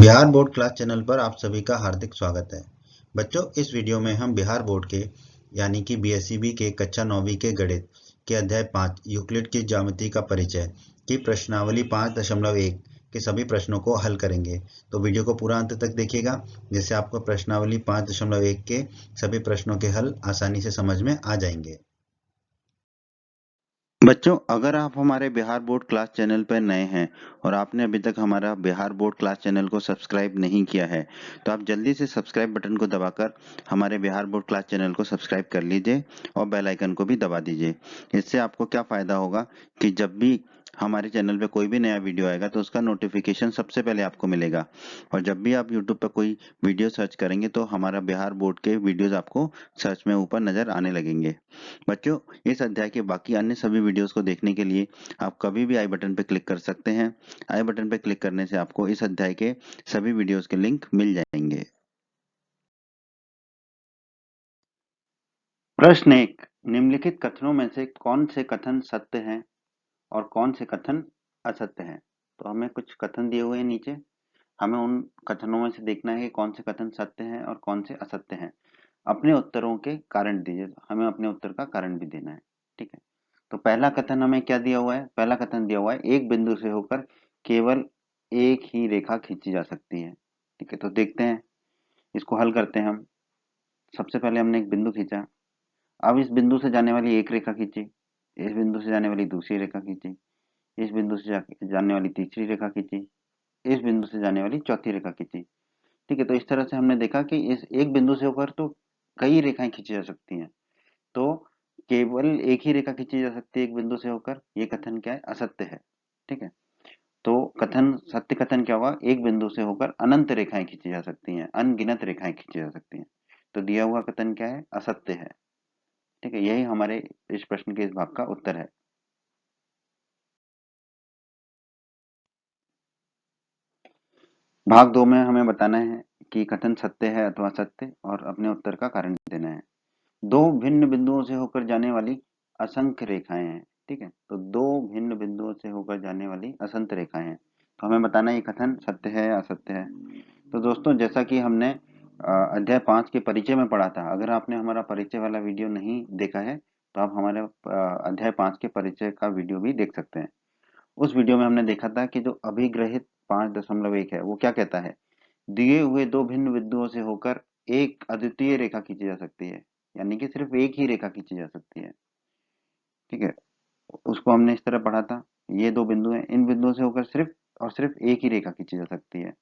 Bihar board class channel पर आप सभी का हार्दिक स्वागत है। बच्चों, इस वीडियो में हम बिहार बोर्ड के यानी कि बीएसईबी के कक्षा 9वीं के गणित के अध्याय 5 यूक्लिड की ज्यामिति का परिचय की प्रश्नावली 5.1 के सभी प्रश्नों को हल करेंगे। तो वीडियो को पूरा अंत तक देखिएगा, जिससे आपको प्रश्नावली 5.1 के सभी प्रश्नों के हल आसानी से समझ में आ जाएंगे। बच्चों, अगर आप हमारे बिहार बोर्ड क्लास चैनल पर नए हैं और आपने अभी तक हमारा बिहार बोर्ड क्लास चैनल को सब्सक्राइब नहीं किया है, तो आप जल्दी से सब्सक्राइब बटन को दबाकर हमारे बिहार बोर्ड क्लास चैनल को सब्सक्राइब कर लीजिए और बेल आइकन को भी दबा दीजिए। इससे आपको क्या फ़ायदा होगा कि जब भी हमारे चैनल पे कोई भी नया वीडियो आएगा तो उसका नोटिफिकेशन सबसे पहले आपको मिलेगा, और जब भी आप यूट्यूब पर कोई वीडियो सर्च करेंगे तो हमारा बिहार बोर्ड के वीडियोज़ आपको सर्च में ऊपर नज़र आने लगेंगे। बच्चों, इस अध्याय के बाकी अन्य सभी वीडियोस को देखने के लिए आप कभी भी आई बटन पर क्लिक कर सकते हैं। आई बटन पर क्लिक करने से आपको इस अध्याय के सभी वीडियोस के लिंक मिल जाएंगे। प्रश्न 1, निम्नलिखित कथनों में से कौन से कथन सत्य हैं और कौन से कथन असत्य हैं? तो हमें कुछ कथन दिए हुए हैं नीचे, हमें उन कथनों में से देखना है कि कौन से कथन सत्य हैं और कौन से असत्य हैं। अपने उत्तरों के कारण दीजिए, हमें अपने उत्तर का कारण भी देना है। ठीक है, तो पहला कथन हमें क्या दिया हुआ है? पहला कथन दिया हुआ है एक बिंदु से होकर केवल एक ही रेखा खींची जा सकती है। ठीक है, तो देखते हैं, इसको हल करते हैं हम। सबसे पहले हमने एक बिंदु खींचा, अब इस बिंदु से जाने वाली एक रेखा खींची, इस बिंदु से जाने वाली दूसरी रेखा खींची, इस बिंदु से जाने वाली तीसरी रेखा खींची, इस बिंदु से जाने वाली चौथी रेखा खींची। ठीक है, तो इस तरह से हमने देखा कि इस एक बिंदु से होकर तो कई रेखाएं खींची जा सकती हैं, तो केवल एक ही रेखा खींची जा सकती है एक बिंदु से होकर, ये कथन क्या है? असत्य है। ठीक है, तो कथन सत्य कथन क्या होगा? एक बिंदु से होकर अनंत रेखाएं खींची जा सकती हैं, अनगिनत रेखाएं खींची जा सकती हैं। तो दिया हुआ कथन क्या है? असत्य है। ठीक है, यही हमारे इस प्रश्न के इस भाग का उत्तर है। भाग 2 में हमें बताना है कि कथन सत्य है अथवा असत्य, और अपने उत्तर का कारण देना है। दो भिन्न बिंदुओं से होकर जाने वाली असंख्य रेखाएं हैं। ठीक है, तो दो भिन्न बिंदुओं से होकर जाने वाली असंख्य रेखाएं हैं, तो हमें बताना है ये कथन सत्य है या असत्य है। तो दोस्तों, जैसा कि हमने अध्याय 5 के परिचय में पढ़ा था, अगर आपने हमारा परिचय वाला वीडियो नहीं देखा है तो आप हमारे अध्याय 5 के परिचय का वीडियो भी देख सकते हैं। उस वीडियो में हमने देखा था कि जो अभिग्रहित 5.1 है वो क्या कहता है? दिए हुए दो भिन्न बिंदुओं से होकर एक अद्वितीय रेखा खींची जा सकती है, यानी कि सिर्फ एक ही रेखा खींची जा सकती है। ठीक है, उसको हमने इस तरह पढ़ा था, ये दो बिंदु हैं, इन बिंदुओं से होकर सिर्फ और सिर्फ एक ही रेखा खींची जा सकती है।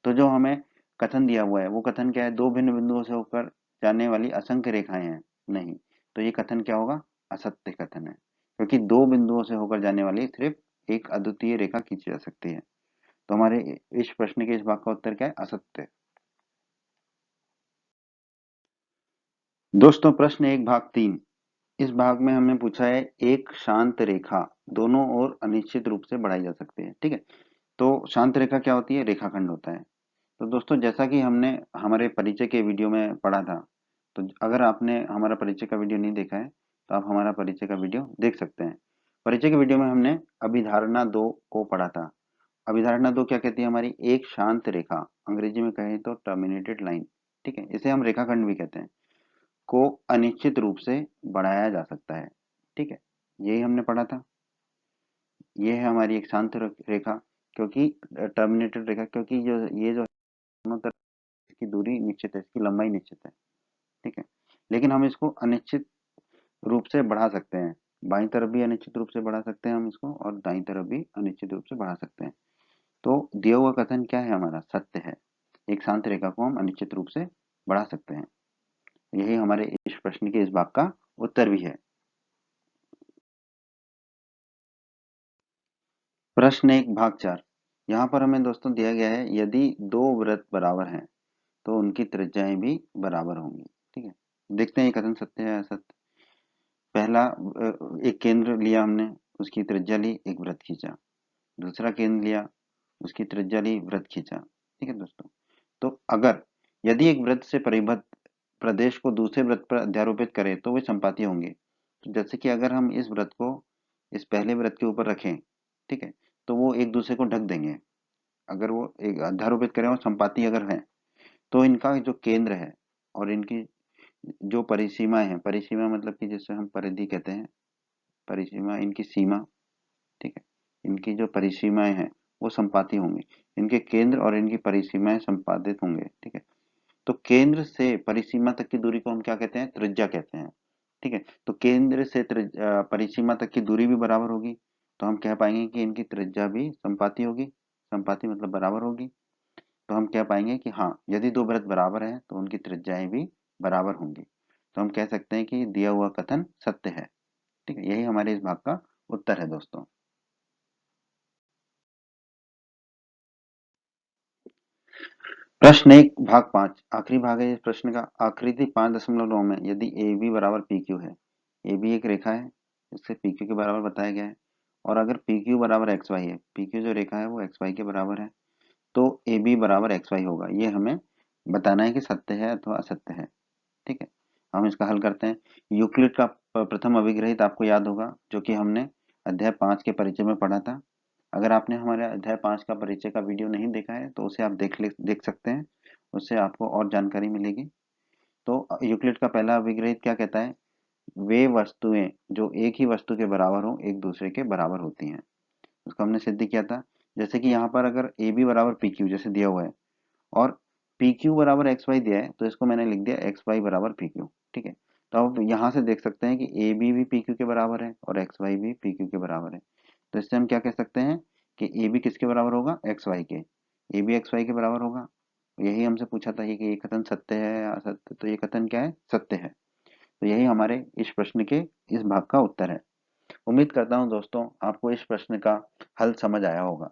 तो जो हमें कथन दिया हुआ है वो कथन क्या है? दो भिन्न बिंदुओं से होकर जाने वाली असंख्य रेखाएं हैं। नहीं, तो ये कथन क्या होगा? असत्य कथन है, क्योंकि दो बिंदुओं से होकर जाने वाली सिर्फ एक अद्वितीय रेखा खींची जा सकती है। तो हमारे इस प्रश्न के इस भाग का उत्तर क्या है? असत्य। दोस्तों, प्रश्न 1 भाग 3, इस भाग में हमें पूछा है एक शांत रेखा दोनों ओर अनिश्चित रूप से बढ़ाई जा सकती है। ठीक है, तो शांत रेखा क्या होती है? रेखाखंड होता है। तो दोस्तों, जैसा कि हमने हमारे परिचय के वीडियो में पढ़ा था, तो अगर आपने हमारा परिचय का वीडियो नहीं देखा है तो आप हमारा परिचय का वीडियो देख सकते हैं। परिचय के वीडियो में हमने अभिधारणा 2 को पढ़ा था। अभिधारणा 2 क्या कहती है? हमारी एक शांत रेखा, अंग्रेजी में कहें तो टर्मिनेटेड लाइन, ठीक है, इसे हम रेखाखंड भी कहते हैं, को अनिश्चित रूप से बढ़ाया जा सकता है। ठीक है, यही हमने पढ़ा था। ये है हमारी एक शांत रेखा, क्योंकि टर्मिनेटेड रेखा, क्योंकि जो ये जो दोनों तरफ इसकी दूरी निश्चित है, इसकी लंबाई निश्चित है। ठीक है, लेकिन हम इसको अनिश्चित रूप से बढ़ा सकते हैं, बाईं तरफ भी अनिश्चित रूप से बढ़ा सकते हैं हम इसको, और दाईं तरफ भी अनिश्चित रूप से बढ़ा सकते हैं। तो दिया हुआ कथन क्या है? हमारा सत्य है, एक शांत रेखा को हम अनिश्चित रूप से बढ़ा सकते हैं। यही हमारे इस प्रश्न के इस भाग का उत्तर भी है। प्रश्न 1 भाग 4, यहाँ पर हमें दोस्तों दिया गया है यदि दो वृत्त बराबर हैं तो उनकी त्रिज्याएं भी बराबर होंगी। ठीक है, देखते हैं ये कथन सत्य है या असत्य। पहला, एक केंद्र लिया हमने, उसकी त्रिज्या ली, एक वृत्त खींचा। दूसरा केंद्र लिया, उसकी त्रिज्या ली, वृत्त खींचा। ठीक है दोस्तों, तो अगर यदि एक वृत्त से परिबद्ध प्रदेश को दूसरे वृत्त पर अध्यारोपित करें तो वे संपाती होंगे। तो जैसे कि अगर हम इस वृत्त को इस पहले वृत्त के ऊपर रखें, ठीक है, तो वो एक दूसरे को ढक देंगे। अगर वो एक अध्यारोपित करें और संपाती अगर है, तो इनका जो केंद्र है और इनकी जो परिसीमाएं हैं, परिसीमा मतलब कि जिससे हम परिधि कहते हैं, परिसीमा इनकी सीमा, ठीक है, इनकी जो परिसीमाएं हैं वो संपाती होंगी, इनके केंद्र और इनकी परिसीमाएं संपादित होंगे, ठीक है। तो केंद्र से परिसीमा तक की दूरी को हम क्या कहते हैं, त्रिज्या कहते हैं, ठीक है। तो केंद्र से परिसीमा तक की दूरी भी बराबर होगी, तो हम कह पाएंगे कि इनकी त्रिज्या भी संपाती होगी, संपाती मतलब बराबर होगी। तो हम कह पाएंगे कि हाँ, यदि दो वृत्त बराबर हैं तो उनकी त्रिज्याएं भी बराबर होंगी। तो हम कह सकते हैं कि दिया हुआ कथन सत्य है, ठीक है। यही हमारे इस भाग का उत्तर है दोस्तों। प्रश्न एक भाग 5, आखिरी भाग है इस प्रश्न का। आकृति 5.9 में यदि ए बी बराबर पी क्यू है, ए बी एक रेखा है, इससे पी क्यू के बराबर बताया गया है, और अगर पी क्यू बराबर एक्स वाई है, पी क्यू जो रेखा है वो एक्स वाई के बराबर है, तो ए बी बराबर एक्स वाई होगा। ये हमें बताना है कि सत्य है अथवा असत्य है, ठीक है। हम इसका हल करते हैं। यूक्लिड का प्रथम अभिग्रहित आपको याद होगा, जो कि हमने अध्याय 5 के परिचय में पढ़ा था। अगर आपने हमारे अध्याय 5 का परिचय का वीडियो नहीं देखा है तो उसे आप देख सकते हैं, उससे आपको और जानकारी मिलेगी। तो यूक्लिड का पहला अभिग्रहित क्या कहता है, वे वस्तुएं जो एक ही वस्तु के बराबर हो एक दूसरे के बराबर होती हैं। उसको हमने सिद्ध किया था। जैसे कि यहाँ पर अगर ए बी बराबर पी क्यू जैसे दिया हुआ है, और पी क्यू बराबर एक्स वाई दिया है, तो इसको मैंने लिख दिया एक्स वाई बराबर पी क्यू, ठीक है। तो अब यहाँ से देख सकते हैं कि ए बी भी पी क्यू के बराबर है और एक्स वाई भी पी क्यू के बराबर है। तो इससे हम क्या कह सकते हैं कि ए बी किसके बराबर होगा, एक्स वाई के। ए बी एक्स वाई के बराबर होगा। यही हमसे पूछा था कि ये कथन सत्य है या असत्य, तो ये कथन क्या है, सत्य है। तो यही हमारे इस प्रश्न के इस भाग का उत्तर है। उम्मीद करता हूँ दोस्तों आपको इस प्रश्न का हल समझ आया होगा।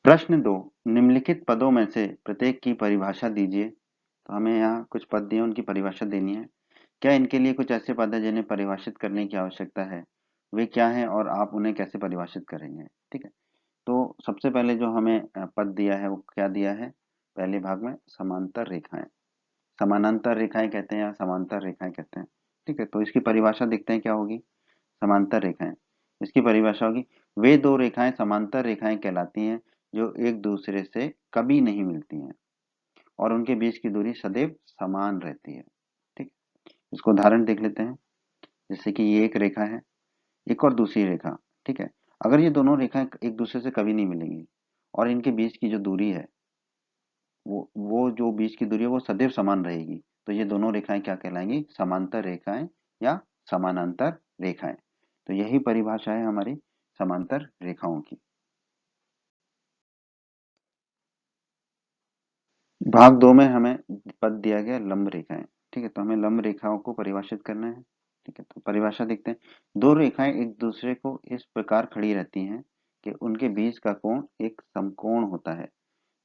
प्रश्न 2, निम्नलिखित पदों में से प्रत्येक की परिभाषा दीजिए। तो हमें यहाँ कुछ पद दिए, उनकी परिभाषा देनी है। क्या इनके लिए कुछ ऐसे पद हैं जिन्हें परिभाषित करने की आवश्यकता है, वे क्या हैं और आप उन्हें कैसे परिभाषित करेंगे, ठीक है। तो सबसे पहले जो हमें पद दिया है वो क्या दिया है, पहले भाग में समांतर रेखाएं, समानांतर रेखाएं कहते हैं या समांतर रेखाएं कहते हैं, ठीक है। तो इसकी परिभाषा देखते हैं क्या होगी। समांतर रेखाएं, इसकी परिभाषा होगी, वे दो रेखाएं समांतर रेखाएं कहलाती हैं जो एक दूसरे से कभी नहीं मिलती हैं और उनके बीच की दूरी सदैव समान रहती है, ठीक। इसको उदाहरण देख लेते हैं। जैसे कि ये एक रेखा है, एक और दूसरी रेखा, ठीक है। अगर ये दोनों रेखाएं एक दूसरे से कभी नहीं मिलेंगी और इनके बीच की जो दूरी है, वो जो बीच की दूरी है वो सदैव समान रहेगी, तो ये दोनों रेखाएं क्या कहलाएंगी, समांतर रेखाएं या समानांतर रेखाएं। तो यही परिभाषा है हमारी समांतर रेखाओं की। भाग 2 में हमें पद दिया गया लंब रेखाएं, ठीक है। तो हमें लंब रेखाओं को परिभाषित करना है, ठीक है। तो परिभाषा देखते हैं। दो रेखाएं एक दूसरे को इस प्रकार खड़ी रहती हैं कि उनके बीच का कोण एक समकोण होता है,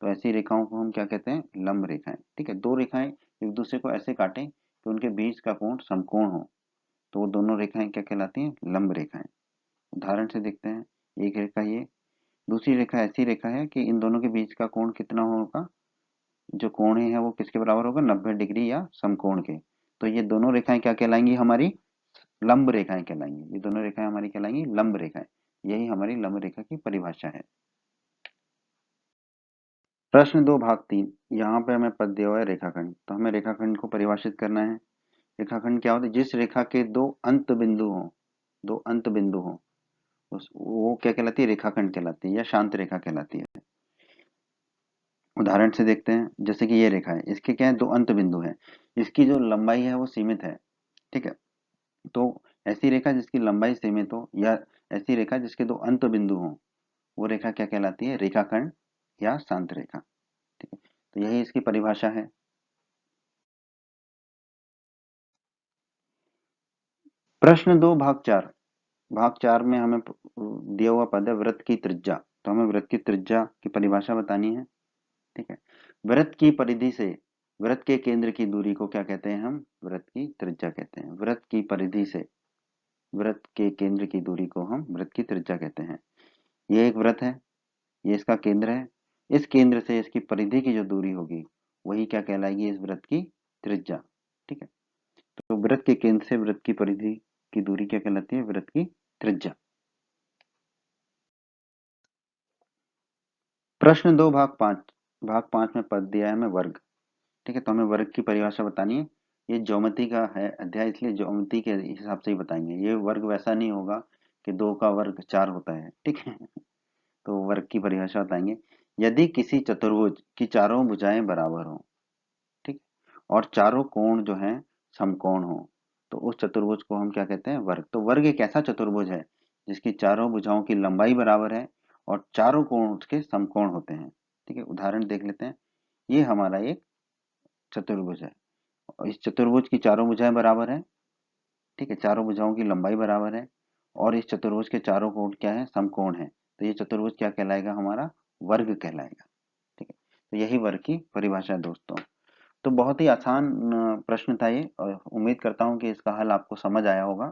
तो ऐसी रेखाओं को हम क्या कहते हैं, लंब रेखाएं, ठीक है। दो रेखाएं एक दूसरे को ऐसे काटें कि उनके बीच का कोण समकोण हो, तो वो दोनों रेखाएं क्या कहलाती हैं, लंब रेखाएं। उदाहरण से देखते हैं। एक रेखा ये, दूसरी रेखा ऐसी रेखा है कि इन दोनों के बीच का कोण कितना होगा, जो कोण है वो किसके बराबर होगा, 90 डिग्री या समकोण के। तो ये दोनों रेखाएं क्या कहलाएंगी, हमारी लंब रेखाएं कहलाएंगी। ये दोनों रेखाएं हमारी कहलाएंगी लंब रेखाएं। यही हमारी लंब रेखा की परिभाषा है। प्रश्न 2 भाग 3, यहाँ पे हमें पद दिया हुआ है रेखाखंड, तो हमें रेखाखंड को परिभाषित करना है। रेखाखंड क्या होता है, जिस रेखा के दो अंत बिंदु हो, दो अंत बिंदु हो, उस वो क्या कहलाती है, रेखाखंड कहलाती है या शांत रेखा कहलाती है। उदाहरण से देखते हैं। जैसे कि ये रेखा है, इसके क्या है, दो अंत बिंदु है, इसकी जो लंबाई है वो सीमित है, ठीक है। तो ऐसी रेखा जिसकी लंबाई सीमित हो या ऐसी रेखा जिसके दो अंत बिंदु हो, वो रेखा क्या कहलाती है, रेखाखंड या शांत रेखा, ठीक है। तो यही इसकी परिभाषा है। प्रश्न 2 भाग 4, भाग 4 में हमें दिया हुआ पद है वृत्त की त्रिज्या, तो हमें वृत्त की त्रिज्या की परिभाषा बतानी है, ठीक है। वृत्त की परिधि से वृत्त के केंद्र की दूरी को क्या कहते हैं, हम वृत्त की त्रिज्या कहते हैं। वृत्त की परिधि से वृत्त के केंद्र की दूरी को हम वृत्त की त्रिज्या कहते हैं। ये एक वृत्त है, ये इसका केंद्र है, इस केंद्र से इसकी परिधि की जो दूरी होगी वही क्या कहलाएगी, इस वृत्त की त्रिज्या, ठीक है। तो वृत्त के केंद्र से वृत्त की परिधि की दूरी क्या कहलाती है, वृत्त की त्रिज्या। प्रश्न 2 भाग 5 में पद दिया है हमें वर्ग। ठीक है, तो हमें वर्ग की परिभाषा बतानी है। ये ज्योमेट्री का है अध्याय, इसलिए ज्योमेट्री के हिसाब से ही बताएंगे। ये वर्ग वैसा नहीं होगा कि 2 का वर्ग 4 होता है। ठीक है तो वर्ग की परिभाषा बताएंगे। यदि किसी चतुर्भुज की चारों भुजाएं बराबर हो, ठीक, और चारों कोण जो हैं समकोण हो, तो उस चतुर्भुज को हम क्या कहते हैं? वर्ग। तो वर्ग एक ऐसा चतुर्भुज है जिसकी चारों भुजाओं की लंबाई बराबर है और चारों कोण उसके समकोण होते हैं। ठीक है, उदाहरण देख लेते हैं। ये हमारा एक चतुर्भुज है और इस चतुर्भुज की चारों भुजाएं बराबर है। ठीक है, चारों भुजाओं की लंबाई बराबर है और इस चतुर्भुज के चारों कोण क्या है? समकोण है। तो ये चतुर्भुज क्या कहलाएगा? हमारा वर्ग कहलाएगा। ठीक है, तो यही वर्ग की परिभाषा है दोस्तों। तो बहुत ही आसान प्रश्न था ये और उम्मीद करता हूँ कि इसका हल आपको समझ आया होगा।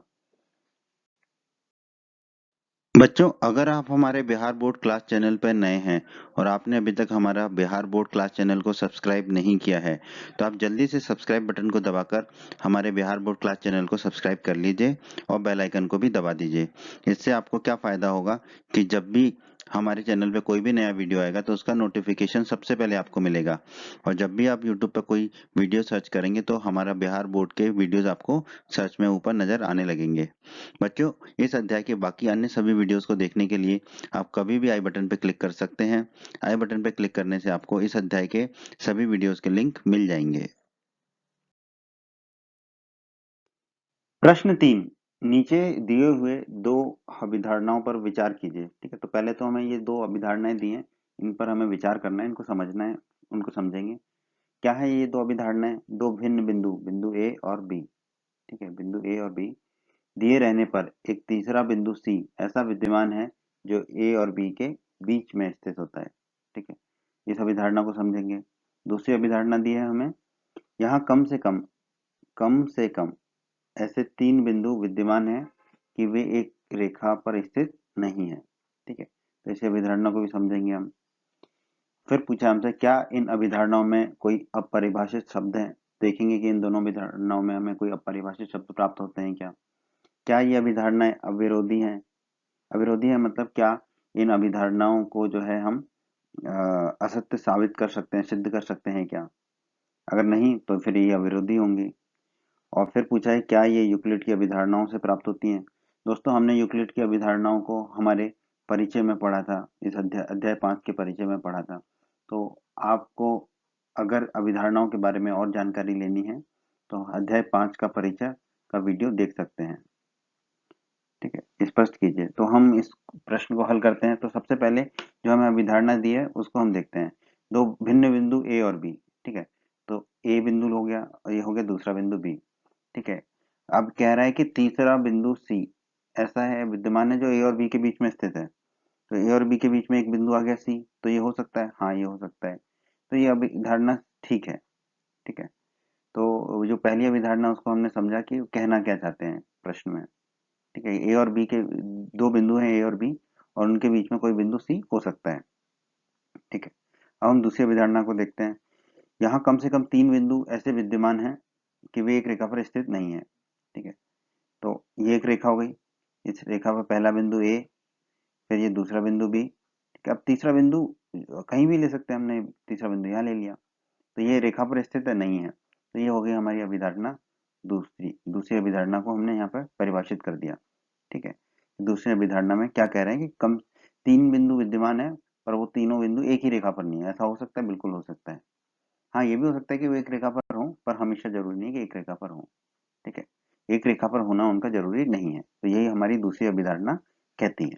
बच्चों, अगर आप हमारे बिहार बोर्ड क्लास चैनल पर नए हैं और आपने अभी तक हमारा बिहार बोर्ड क्लास चैनल को सब्सक्राइब नहीं किया है, तो आप जल्दी से सब्सक्राइब बटन को दबाकर हमारे बिहार बोर्ड क्लास चैनल को सब्सक्राइब कर लीजिए और बेल आइकन को भी दबा दीजिए। इससे आपको क्या फ़ायदा होगा कि जब भी हमारे चैनल पे कोई भी नया वीडियो आएगा तो उसका नोटिफिकेशन सबसे पहले आपको मिलेगा और जब भी आप यूट्यूब पर कोई वीडियो सर्च करेंगे तो हमारा बिहार बोर्ड के वीडियोज़ आपको सर्च में ऊपर नज़र आने लगेंगे। बच्चों, इस अध्याय के बाकी अन्य सभी वीडियोस को देखने के लिए आप कभी भी आई बटन पर क्लिक कर सकते हैं। आई बटन पर क्लिक करने से आपको इस अध्याय के सभी वीडियोस के लिंक मिल जाएंगे। प्रश्न 3, नीचे दिए हुए दो अभिधारणाओं पर विचार कीजिए। ठीक है, तो पहले तो हमें ये दो अभिधारणाएं दी हैं, इन पर हमें विचार करना है, इनको समझना है, उनको समझेंगे। क्या है ये दो अभिधारणाएं? दो भिन्न बिंदु, बिंदु ए और बी। ठीक है, बिंदु ए और बी दिए रहने पर एक तीसरा बिंदु सी ऐसा विद्यमान है जो ए और बी के बीच में स्थित होता है। ठीक है, इस अभिधारणा को समझेंगे। दूसरी अभिधारणा दी है हमें, यहाँ कम से कम ऐसे तीन बिंदु विद्यमान हैं कि वे एक रेखा पर स्थित नहीं है। ठीक है, तो इस अभिधारणा को भी समझेंगे हम। फिर पूछा हमसे, क्या इन अभिधारणाओं में कोई अपरिभाषित शब्द है? देखेंगे कि इन दोनों अभिधारणाओं में हमें कोई अपरिभाषित शब्द प्राप्त होते हैं क्या? क्या ये अभिधारणाएं अविरोधी हैं? अविरोधी है मतलब क्या इन अभिधारणाओं को जो है हम असत्य साबित कर सकते हैं, सिद्ध कर सकते हैं क्या? अगर नहीं तो फिर ये अविरोधी होंगी। और फिर पूछा है, क्या ये यूक्लिड की अभिधारणाओं से प्राप्त होती हैं? दोस्तों, हमने यूक्लिड की अभिधारणाओं को हमारे परिचय में पढ़ा था, इस अध्याय 5 के परिचय में पढ़ा था। तो आपको अगर अभिधारणाओं के बारे में और जानकारी लेनी है तो अध्याय 5 का परिचय का वीडियो देख सकते हैं। ठीक है, स्पष्ट कीजिए। तो हम इस प्रश्न को हल करते हैं। तो सबसे पहले जो हमें अभिधारणा दी है उसको हम देखते हैं। दो भिन्न बिंदु ए और बी। ठीक है, तो ए बिंदु हो गया और ये हो गया दूसरा बिंदु बी। ठीक है, अब कह रहा है कि तीसरा बिंदु सी ऐसा है विद्यमान है जो ए और बी के बीच में स्थित है। तो ए और बी के बीच में एक बिंदु आ गया सी, तो ये हो सकता है, हाँ ये हो सकता है। तो ये अभिधारणा ठीक है। ठीक है, तो जो पहली अभिधारणा उसको हमने समझा कि कहना क्या चाहते हैं प्रश्न में। ठीक है, ए और बी के दो बिंदु हैं, ए और बी, और उनके बीच में कोई बिंदु सी हो सकता है। ठीक है, अब हम दूसरी अभिधारणा को देखते हैं। यहाँ कम से कम तीन बिंदु ऐसे विद्यमान हैं कि वे एक रेखा पर स्थित नहीं है। ठीक है, तो ये एक रेखा हो गई, इस रेखा पर पहला बिंदु ए, फिर ये दूसरा बिंदु बी। ठीक है, अब तीसरा बिंदु कहीं भी ले सकते हैं, हमने तीसरा बिंदु यहाँ ले लिया, तो ये रेखा पर स्थित है, नहीं है। तो ये हो गई हमारी अभिधारणा दूसरी। दूसरी अभिधारणा को हमने यहाँ पर परिभाषित कर दिया। ठीक है, दूसरी अभिधारणा में क्या कह रहे हैं कि कम तीन बिंदु विद्यमान है पर वो तीनों बिंदु एक ही रेखा पर नहीं है। ऐसा हो सकता है? बिल्कुल हो सकता है। हाँ, ये भी हो सकता है कि वो एक रेखा पर हो, पर हमेशा जरूरी नहीं कि एक रेखा पर हो। ठीक है, एक रेखा पर होना उनका जरूरी नहीं है। तो यही हमारी दूसरी अभिधारणा कहती है।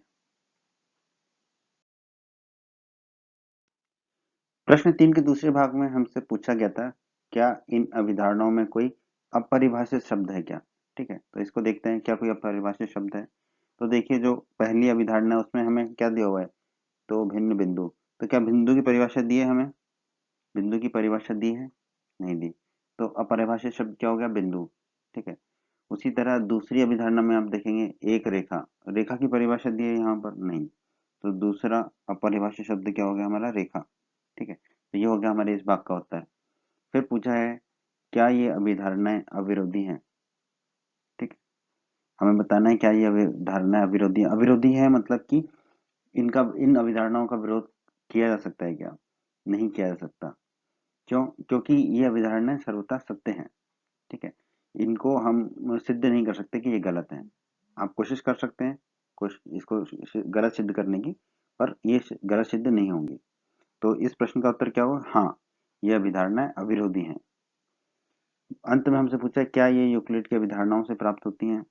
प्रश्न 3 के दूसरे भाग में हमसे पूछा गया था, क्या इन अभिधारणाओं में कोई अपरिभाषित शब्द है क्या? ठीक है, तो इसको देखते हैं, क्या कोई अपरिभाषित शब्द है? तो देखिए, जो पहली अभिधारणा है उसमें हमें क्या दिया हुआ है? तो भिन्न बिंदु। तो क्या बिंदु की परिभाषा दी है हमें? बिंदु की परिभाषा दी है? नहीं दी। तो अपरिभाषित शब्द क्या हो गया? बिंदु। ठीक है, उसी तरह दूसरी अभिधारणा में आप देखेंगे एक रेखा, रेखा की परिभाषा दी है यहाँ पर? नहीं। तो दूसरा अपरिभाषित शब्द क्या हो गया हमारा? रेखा। ठीक है, तो ये हो गया हमारे इस भाग का उत्तर। फिर पूछा है, क्या ये अभिधारणाएं अविरोधी हैं? ठीक है, हमें बताना है क्या ये अभिधारणाएं अविरोधी हैं। अविरोधी है मतलब कि इनका इन अभिधारणाओं का विरोध किया जा सकता है क्या? नहीं किया जा सकता। क्यों? क्योंकि ये अभिधारणाएं सर्वथा सत्य हैं। ठीक है, इनको हम सिद्ध नहीं कर सकते कि ये गलत है। आप कोशिश कर सकते हैं कुछ इसको गलत सिद्ध करने की, पर ये गलत सिद्ध नहीं होंगी। तो इस प्रश्न का उत्तर क्या होगा? हाँ, ये अभिधारणाएं अविरोधी हैं। अंत में हमसे पूछा है क्या ये यूक्लिड की अभिधारणाओं से प्राप्त होती हैं?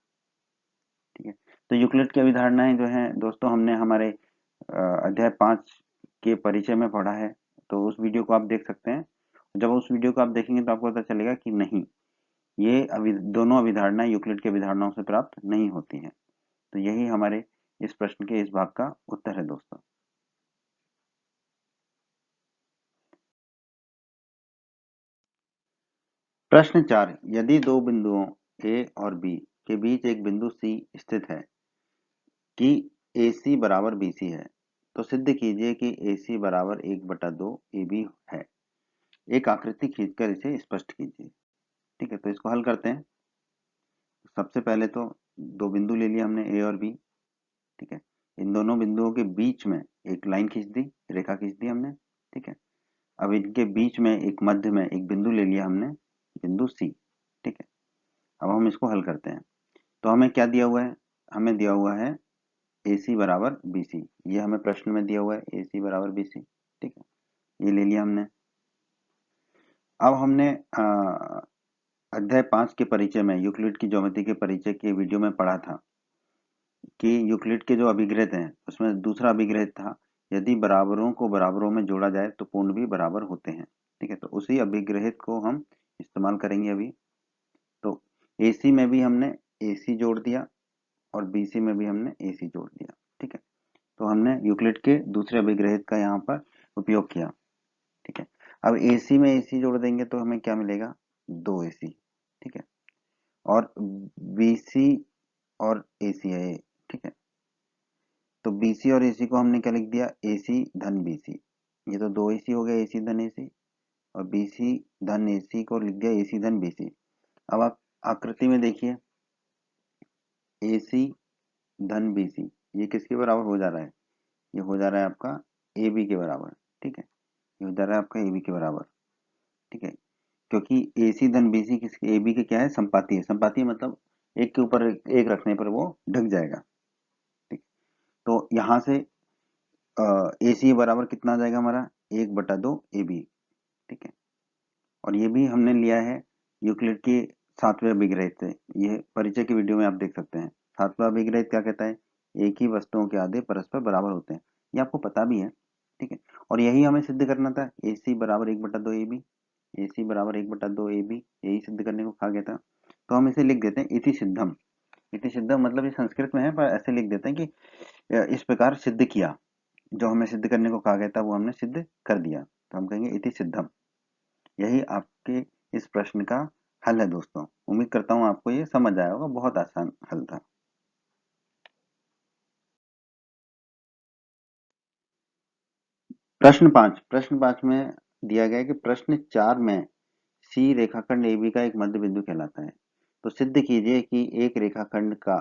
ठीक है, तो यूक्लिड की अभिधारणाएं जो हैं दोस्तों, हमने हमारे अध्याय 5 के परिचय में पढ़ा है। तो उस वीडियो को आप देख सकते हैं। जब उस वीडियो को आप देखेंगे तो आपको पता चलेगा कि नहीं, ये दोनों अभिधारणाएं यूक्लिड की अभिधारणाओं से प्राप्त नहीं होती हैं। तो यही हमारे इस प्रश्न के इस भाग का उत्तर है दोस्तों। प्रश्न 4, यदि दो बिंदुओं ए और बी के बीच एक बिंदु सी स्थित है कि AC बराबर BC है, तो सिद्ध कीजिए कि AC बराबर 1/2 AB है। एक आकृति खींचकर इसे स्पष्ट कीजिए। ठीक है, तो इसको हल करते हैं। सबसे पहले तो दो बिंदु ले लिया हमने, ए और बी। ठीक है, इन दोनों बिंदुओं के बीच में एक लाइन खींच दी, रेखा खींच दी हमने। ठीक है, अब इनके बीच में एक मध्य में एक बिंदु ले लिया हमने, बिंदु सी। ठीक है, अब हम इसको हल करते हैं। तो हमें क्या दिया हुआ है? हमें दिया हुआ है AC बराबर BC। ये हमें प्रश्न में दिया हुआ है, AC बराबर BC। ठीक है, ये ले लिया हमने। अब हमने अध्याय 5 के परिचय में, यूक्लिड की ज्योमेट्री के परिचय के वीडियो में पढ़ा था कि यूक्लिड के जो अभिग्रहित हैं उसमें दूसरा अभिग्रहित था, यदि बराबरों को बराबरों में जोड़ा जाए तो पूर्ण भी बराबर होते हैं। ठीक है, तो उसी अभिग्रहित को हम इस्तेमाल करेंगे अभी। तो AC में भी हमने AC जोड़ दिया और BC में भी हमने AC जोड़ दिया। ठीक है, तो हमने यूक्लिड के दूसरे अभिग्रहित का यहाँ पर उपयोग किया। ठीक है, अब AC में AC जोड़ देंगे तो हमें क्या मिलेगा? 2AC। ठीक है, और BC और AC है ये। ठीक है, तो BC और AC को हमने क्या लिख दिया? AC धन BC। ये तो 2AC हो गया, AC धन AC। और BC धन AC को लिख दिया AC धन BC। अब आप आकृति में देखिए, AC धन BC ये किसके बराबर हो जा रहा है? ये हो जा रहा है आपका AB के बराबर। ठीक है, ये हो जा रहा है आपका AB के बराबर। ठीक है, क्योंकि AC धन BC किसके? AB के क्या है? संपाती है। संपाती मतलब एक के ऊपर एक रखने पर वो ढक जाएगा। ठीक, तो यहाँ से AC बराबर कितना आ जाएगा हमारा? 1/2 AB। ठीक है, और ये भी हमने लिया है यूक्लिड के 7वें अभिग्रहित से। ये परिचय की वीडियो में आप देख सकते हैं। 7वां अभिग्रहित क्या कहता है? एक ही वस्तुओं के आधे परस्पर बराबर होते हैं। ये आपको पता भी है। ठीक है, और यही हमें सिद्ध करना था, AC बराबर 1/2 AB। AC बराबर 1/2 AB, यही सिद्ध करने को कहा गया था। तो हम इसे लिख देते हैं इति सिद्धम। इति सिद्धम मतलब ये संस्कृत में है, पर ऐसे लिख देते हैं कि इस प्रकार सिद्ध किया। जो हमें सिद्ध करने को कहा गया था वो हमने सिद्ध कर दिया, तो हम कहेंगे इति सिद्धम। यही आपके इस प्रश्न का हल है दोस्तों। उम्मीद करता हूँ आपको ये समझ आया होगा, बहुत आसान हल था। प्रश्न 5 में दिया गया है कि प्रश्न 4 में सी रेखाखंड AB का एक मध्य बिंदु कहलाता है। तो सिद्ध कीजिए कि एक रेखाखंड का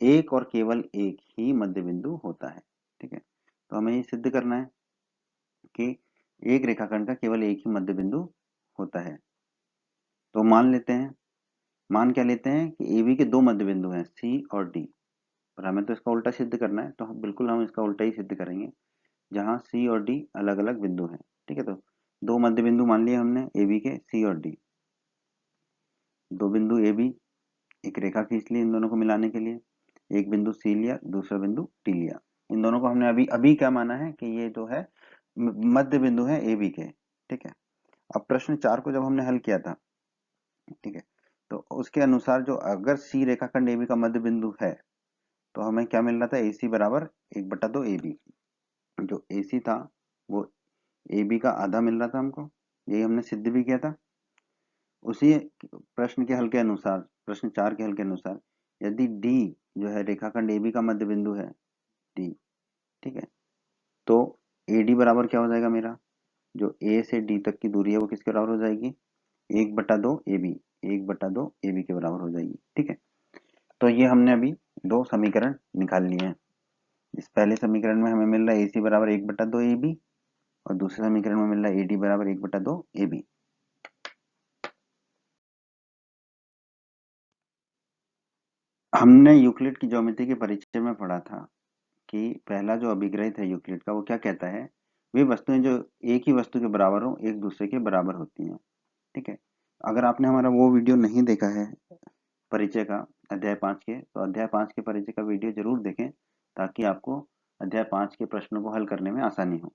एक और केवल एक ही मध्य बिंदु होता है। ठीक है, तो हमें ये सिद्ध करना है कि एक रेखाखंड का केवल एक ही मध्य बिंदु होता है। तो मान क्या लेते हैं कि AB के दो मध्य बिंदु हैं, C और D। और हमें तो इसका उल्टा सिद्ध करना है, तो हम बिल्कुल इसका उल्टा ही सिद्ध करेंगे, जहां C और D अलग अलग बिंदु हैं। ठीक है, तो दो मध्य बिंदु मान लिए हमने AB के, C और D। दो बिंदु AB, एक रेखा खींच ली इन दोनों को मिलाने के लिए। एक बिंदु C लिया, दूसरा बिंदु D लिया। इन दोनों को हमने अभी अभी क्या माना है कि ये जो है मध्य बिंदु है AB के। ठीक है, अब प्रश्न 4 को जब हमने हल किया था, ठीक है, तो उसके अनुसार जो अगर C रेखाखंड AB का मध्य बिंदु है तो हमें क्या मिल रहा था? AC बराबर 1/2 AB। जो AC था वो AB का आधा मिल रहा था हमको, यही हमने सिद्ध भी किया था। उसी प्रश्न के हल के अनुसार, प्रश्न 4 के हल के अनुसार, यदि D जो है रेखाखंड AB का मध्य बिंदु है, D। ठीक है, तो AD बराबर क्या हो जाएगा मेरा? जो A से D तक की दूरी है वो किसके बराबर हो जाएगी? 1/2 AB। 1/2 AB के बराबर हो जाएगी। ठीक है, तो ये हमने अभी दो समीकरण निकाल लिए हैं। इस पहले समीकरण में हमें मिल रहा है AC बराबर 1/2 AB, और दूसरे समीकरण में मिल रहा है AD बराबर 1/2 AB। हमने यूक्लिड की ज्योमेट्री के परिचय में पढ़ा था कि पहला जो अभिग्रहित है यूक्लिड का वो क्या कहता है, वे वस्तुएं जो एक ही वस्तु के बराबर हो एक दूसरे के बराबर होती हैं। ठीक है, अगर आपने हमारा वो वीडियो नहीं देखा है परिचय का अध्याय 5 के, तो अध्याय 5 के परिचय का वीडियो जरूर देखें ताकि आपको अध्याय 5 के प्रश्नों को हल करने में आसानी हो।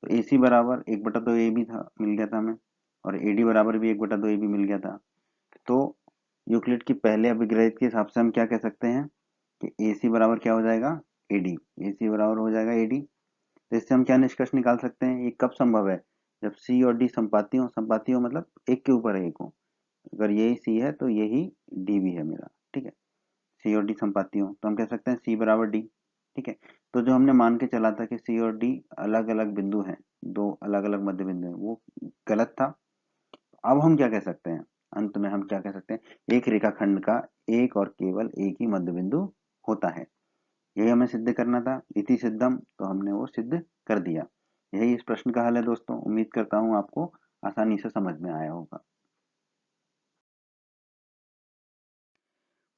तो AC बराबर 1/2 AB था, मिल गया था हमें, और AD बराबर भी 1/2 AB मिल गया था। तो यूक्लिड की पहले अभिग्रहित के हिसाब से हम क्या कह सकते हैं कि AC बराबर क्या हो जाएगा, AD। AC बराबर हो जाएगा AD। तो इससे हम क्या निष्कर्ष निकाल सकते हैं, ये कब संभव है, जब C और D संपाती हो। संपाती हो मतलब एक के ऊपर एक हो। अगर यही C है तो यही D भी है मेरा। ठीक है, C और D संपाती हो तो हम कह सकते हैं C बराबर D। ठीक है, तो जो हमने मान के चला था कि C और D अलग अलग बिंदु हैं, दो अलग अलग मध्य बिंदु हैं, वो गलत था। अब हम क्या कह सकते हैं, अंत में हम क्या कह सकते हैं, एक रेखाखंड का एक और केवल एक ही मध्य बिंदु होता है। यही हमें सिद्ध करना था, इति सिद्धम, तो हमने वो सिद्ध कर दिया। यही इस प्रश्न का हल है दोस्तों। उम्मीद करता हूँ आपको आसानी से समझ में आया होगा।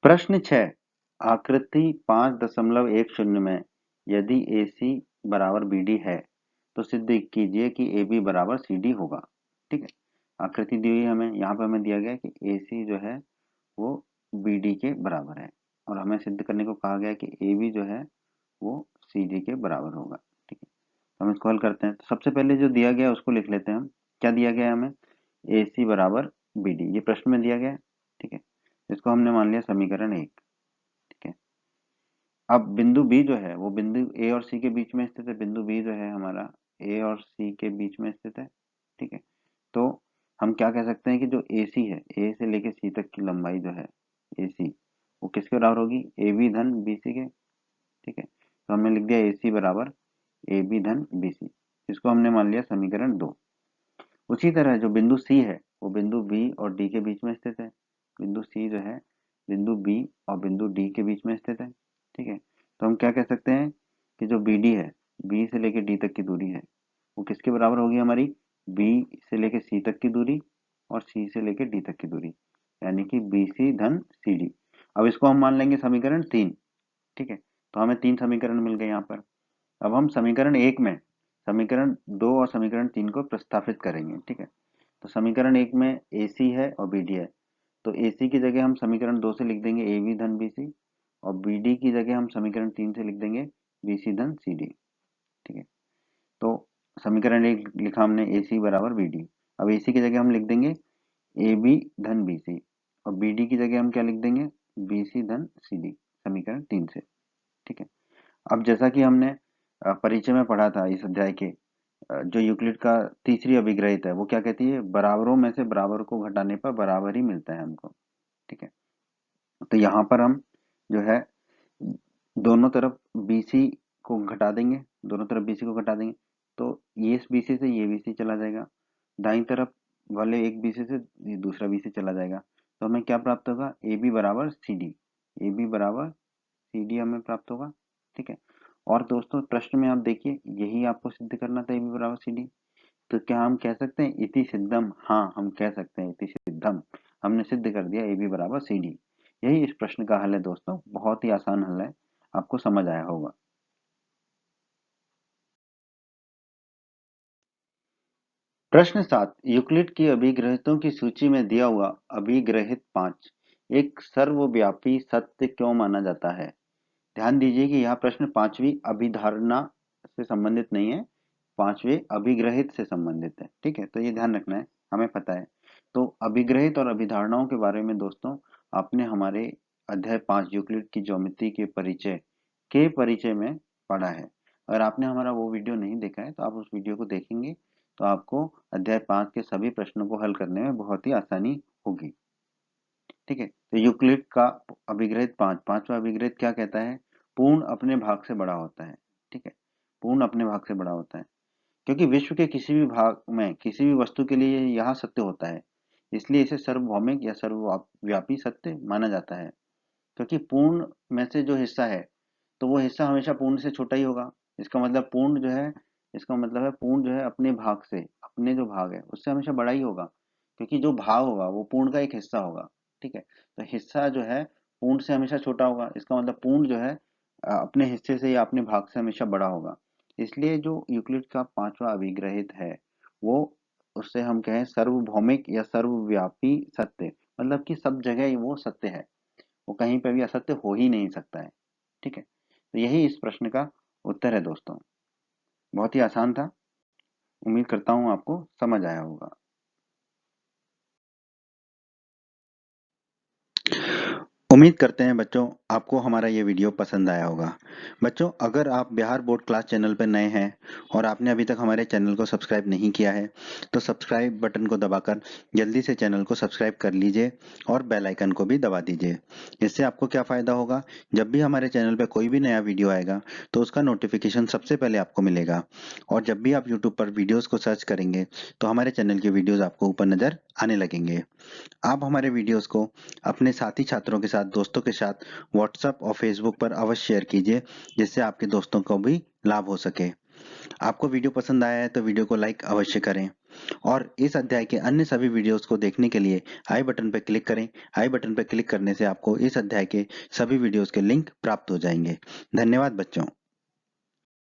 प्रश्न 6, आकृति 5.10 में यदि AC बराबर BD है तो सिद्ध कीजिए कि AB बराबर CD होगा। ठीक है, आकृति दी हुई है हमें, यहाँ पे हमें दिया गया है कि AC जो है वो BD के बराबर है, और हमें सिद्ध करने को कहा गया है कि AB जो है वो CD के बराबर होगा। ठीक है, तो हम इसको हल करते हैं। तो सबसे पहले जो दिया गया है उसको लिख लेते हैं हम। क्या दिया गया है हमें, AC बराबर BD, ये प्रश्न में दिया गया है। ठीक है, इसको हमने मान लिया समीकरण 1। ठीक है, अब बिंदु बी जो है वो बिंदु ए और सी के बीच में स्थित है। बिंदु बी जो है हमारा ए और सी के बीच में स्थित है। ठीक है, तो हम क्या कह सकते हैं कि जो ए सी है, ए से लेके सी तक की लंबाई जो है ए सी, वो किसके बराबर होगी, ए बी धन बी सी के। ठीक है, तो हमने लिख दिया ए सी बराबर ए बी धन बी सी, इसको हमने मान लिया समीकरण 2। उसी तरह जो बिंदु सी है वो बिंदु बी और डी के बीच में स्थित है। बिंदु सी जो है बिंदु बी और बिंदु डी के बीच में स्थित है। ठीक है, तो हम क्या कह सकते हैं कि जो बी डी है, बी से लेके डी तक की दूरी है, वो किसके बराबर होगी हमारी, बी से लेके सी तक की दूरी और सी से लेके डी तक की दूरी, यानी कि बी सी धन सी डी। अब इसको हम मान लेंगे समीकरण 3। ठीक है, तो हमें 3 समीकरण मिल गए यहाँ पर। अब हम समीकरण 1 में समीकरण 2 और समीकरण 3 को प्रस्तावित करेंगे। ठीक है, तो समीकरण 1 में ए सी है और बी डी है, तो ए सी की जगह हम समीकरण 2 से लिख देंगे ए बी धन बी सी, और बी डी की जगह हम समीकरण 3 से लिख देंगे बी सी धन सी डी। ठीक है, तो समीकरण 1 लिखा हमने ए सी बराबर बी डी। अब ए सी की जगह हम लिख देंगे ए बी धन बी सी, और बी डी की जगह हम क्या लिख देंगे, बी सी धन सी डी, समीकरण 3 से। ठीक है, अब जैसा कि हमने परिचय में पढ़ा था इस अध्याय के, जो यूक्लिड का तीसरी अभिग्रहित है वो क्या कहती है, बराबरों में से बराबर को घटाने पर बराबर ही मिलता है हमको। ठीक है, तो यहाँ पर हम जो है दोनों तरफ BC को घटा देंगे, दोनों तरफ BC को घटा देंगे, तो ये इस BC से ये BC चला जाएगा, दाईं तरफ वाले एक BC से ये दूसरा BC चला जाएगा, तो हमें क्या प्राप्त होगा, AB बराबर CD, AB बराबर CD हमें प्राप्त होगा। ठीक है, और दोस्तों प्रश्न में आप देखिए यही आपको सिद्ध करना था, AB बराबर CD। तो क्या हम कह सकते हैं इति सिद्धम, हाँ हम कह सकते हैं इति सिद्धम, हमने सिद्ध कर दिया AB बराबर CD। यही इस प्रश्न का हल है दोस्तों, बहुत ही आसान हल है, आपको समझ आया होगा। प्रश्न 7, यूक्लिड की अभिग्रहितों की सूची में दिया हुआ अभिग्रहित 5 एक सर्वव्यापी सत्य क्यों माना जाता है। ध्यान दीजिए कि यह प्रश्न पांचवी अभिधारणा से संबंधित नहीं है, पांचवे अभिग्रहित से संबंधित है। ठीक है, तो ये ध्यान रखना है, हमें पता है। तो अभिग्रहित और अभिधारणाओं के बारे में दोस्तों आपने हमारे अध्याय 5 यूक्लिड की ज्योमेट्री के परिचय में पढ़ा है। अगर आपने हमारा वो वीडियो नहीं देखा है तो आप उस वीडियो को देखेंगे तो आपको अध्याय 5 के सभी प्रश्नों को हल करने में बहुत ही आसानी होगी। ठीक है, तो यूक्लिड का अभिग्रहित 5, पांचवा अभिग्रहित क्या कहता है, पूर्ण अपने भाग से बड़ा होता है। ठीक है, पूर्ण अपने भाग से बड़ा होता है, क्योंकि विश्व के किसी भी भाग में किसी भी वस्तु के लिए यह सत्य होता है, इसलिए इसे सर्वभौमिक या सर्वव्यापी सत्य माना जाता है। क्योंकि पूर्ण में से जो हिस्सा है तो वो हिस्सा हमेशा पूर्ण से छोटा ही होगा। इसका मतलब पूर्ण जो है इसका मतलब है पूर्ण जो है अपने भाग से, अपने जो भाग है उससे हमेशा बड़ा ही होगा, क्योंकि जो भाग होगा वो पूर्ण का एक हिस्सा होगा। ठीक है, तो हिस्सा जो है पूर्ण से हमेशा छोटा होगा, इसका मतलब पूर्ण जो है अपने हिस्से से या अपने भाग से हमेशा बड़ा होगा। इसलिए जो यूक्लिड का पांचवा अभिग्रहित है वो, उससे हम कहें सर्वभौमिक या सर्वव्यापी सत्य, मतलब कि सब जगह ही वो सत्य है, वो कहीं पे भी असत्य हो ही नहीं सकता है। ठीक है, तो यही इस प्रश्न का उत्तर है दोस्तों। बहुत ही आसान था, उम्मीद करता हूँ आपको समझ आया होगा। उम्मीद करते हैं बच्चों आपको हमारा ये वीडियो पसंद आया होगा। बच्चों, अगर आप बिहार बोर्ड क्लास चैनल पर नए हैं और आपने अभी तक हमारे चैनल को सब्सक्राइब नहीं किया है, तो सब्सक्राइब बटन को दबाकर जल्दी से चैनल को सब्सक्राइब कर लीजिए और बेल आइकन को भी दबा दीजिए। इससे आपको क्या फ़ायदा होगा, जब भी हमारे चैनल पर कोई भी नया वीडियो आएगा तो उसका नोटिफिकेशन सबसे पहले आपको मिलेगा। और जब भी आप यूट्यूब पर वीडियोज़ को सर्च करेंगे तो हमारे चैनल के वीडियोज़ आपको ऊपर नज़र आने लगेंगे। आप हमारे वीडियोस को अपने साथी छात्रों के साथ, दोस्तों के साथ व्हाट्सएप और फेसबुक पर अवश्य शेयर कीजिए, जिससे आपके दोस्तों को भी लाभ हो सके। आपको वीडियो पसंद आया है तो वीडियो को लाइक अवश्य करें और इस अध्याय के अन्य सभी वीडियोस को देखने के लिए आई बटन पर क्लिक करें। आई बटन पर क्लिक करने से आपको इस अध्याय के सभी वीडियोस के लिंक प्राप्त हो जाएंगे। धन्यवाद बच्चों।